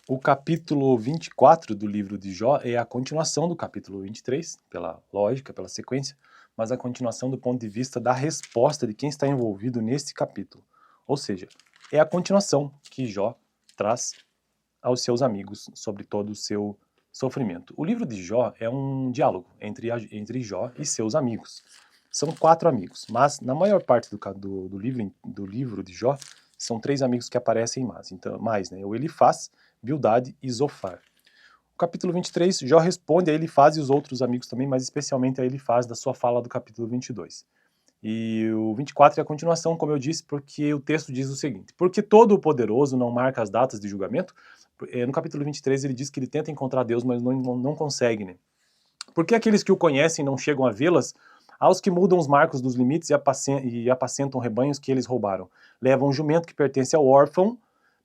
O capítulo 24 do livro de Jó é a continuação do capítulo 23, pela lógica, pela sequência, mas a continuação do ponto de vista da resposta de quem está envolvido nesse capítulo. Ou seja, é a continuação que Jó traz aos seus amigos sobre todo o seu sofrimento. O livro de Jó é um diálogo entre Jó e seus amigos. São 4 amigos, mas na maior parte do livro de Jó, são 3 amigos que aparecem mais, né? O Elifaz, Bildade e Zofar. O capítulo 23, Jó responde a Elifaz e os outros amigos também, mas especialmente a Elifaz da sua fala do capítulo 22. E o 24 é a continuação, como eu disse, porque o texto diz o seguinte: porque Todo-Poderoso não marca as datas de julgamento? No capítulo 23 ele diz que ele tenta encontrar Deus, mas não consegue, né? Porque aqueles que o conhecem não chegam a vê-las? Aos que mudam os marcos dos limites e apacentam rebanhos que eles roubaram. Levam um jumento que pertence ao órfão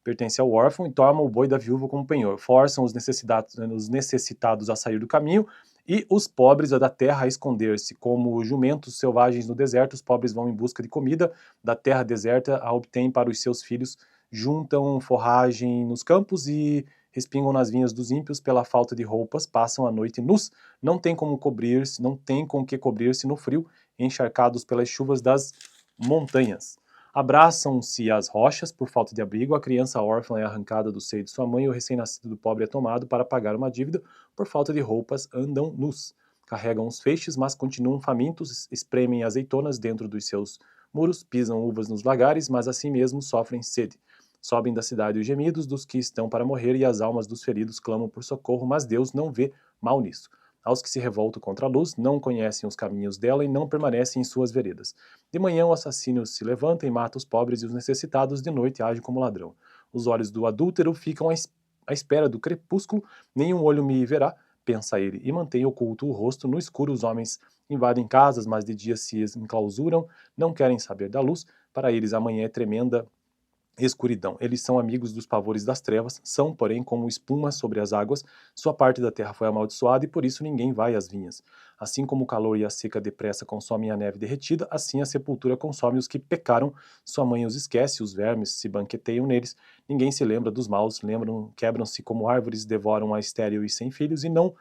e tomam o boi da viúva como penhor. Forçam os necessitados a sair do caminho e os pobres da terra a esconder-se. Como jumentos selvagens no deserto, os pobres vão em busca de comida da terra deserta, a obtêm para os seus filhos, juntam forragem nos campos e respingam nas vinhas dos ímpios pela falta de roupas, passam a noite nus, não tem com que cobrir-se no frio, encharcados pelas chuvas das montanhas. Abraçam-se às rochas por falta de abrigo, a criança órfã é arrancada do seio de sua mãe, o recém-nascido do pobre é tomado para pagar uma dívida, por falta de roupas andam nus. Carregam os feixes, mas continuam famintos, espremem azeitonas dentro dos seus muros, pisam uvas nos lagares, mas assim mesmo sofrem sede. Sobem da cidade os gemidos dos que estão para morrer e as almas dos feridos clamam por socorro, mas Deus não vê mal nisso. Aos que se revoltam contra a luz, não conhecem os caminhos dela e não permanecem em suas veredas. De manhã o assassino se levanta e mata os pobres e os necessitados, de noite age como ladrão. Os olhos do adúltero ficam à espera do crepúsculo, nenhum olho me verá, pensa ele, e mantém oculto o rosto. No escuro os homens invadem casas, mas de dia se enclausuram, não querem saber da luz. Para eles amanhã é tremenda escuridão. Eles são amigos dos pavores das trevas, são, porém, como espuma sobre as águas. Sua parte da terra foi amaldiçoada e por isso ninguém vai às vinhas. Assim como o calor e a seca depressa consomem a neve derretida, assim a sepultura consome os que pecaram. Sua mãe os esquece, os vermes se banqueteiam neles. Ninguém se lembra dos maus, quebram-se como árvores, devoram a estéril e sem filhos e não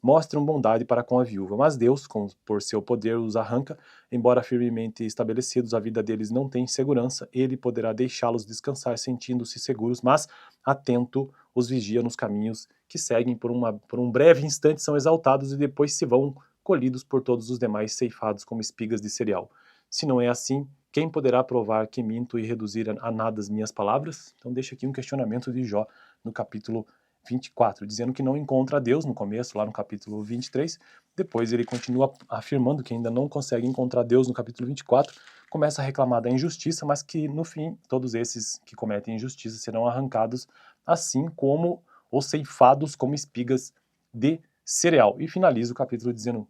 mostram bondade para com a viúva. Mas Deus, por seu poder, os arranca. Embora firmemente estabelecidos, a vida deles não tem segurança. Ele poderá deixá-los descansar sentindo-se seguros, mas atento os vigia nos caminhos que seguem. Por um breve instante são exaltados e depois se vão colhidos por todos os demais, ceifados como espigas de cereal. Se não é assim, quem poderá provar que minto e reduzir a nada as minhas palavras? Então deixa aqui um questionamento de Jó no capítulo 24, dizendo que não encontra Deus no começo, lá no capítulo 23. Depois ele continua afirmando que ainda não consegue encontrar Deus no capítulo 24, começa a reclamar da injustiça, mas que no fim todos esses que cometem injustiça serão arrancados, assim como os ceifados como espigas de cereal. E finaliza o capítulo dizendo,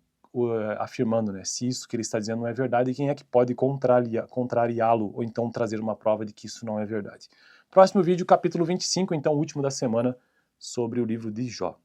afirmando, né, se isso que ele está dizendo não é verdade, quem é que pode contrariá-lo ou então trazer uma prova de que isso não é verdade? Próximo vídeo, capítulo 25, então o último da semana, sobre o livro de Jó.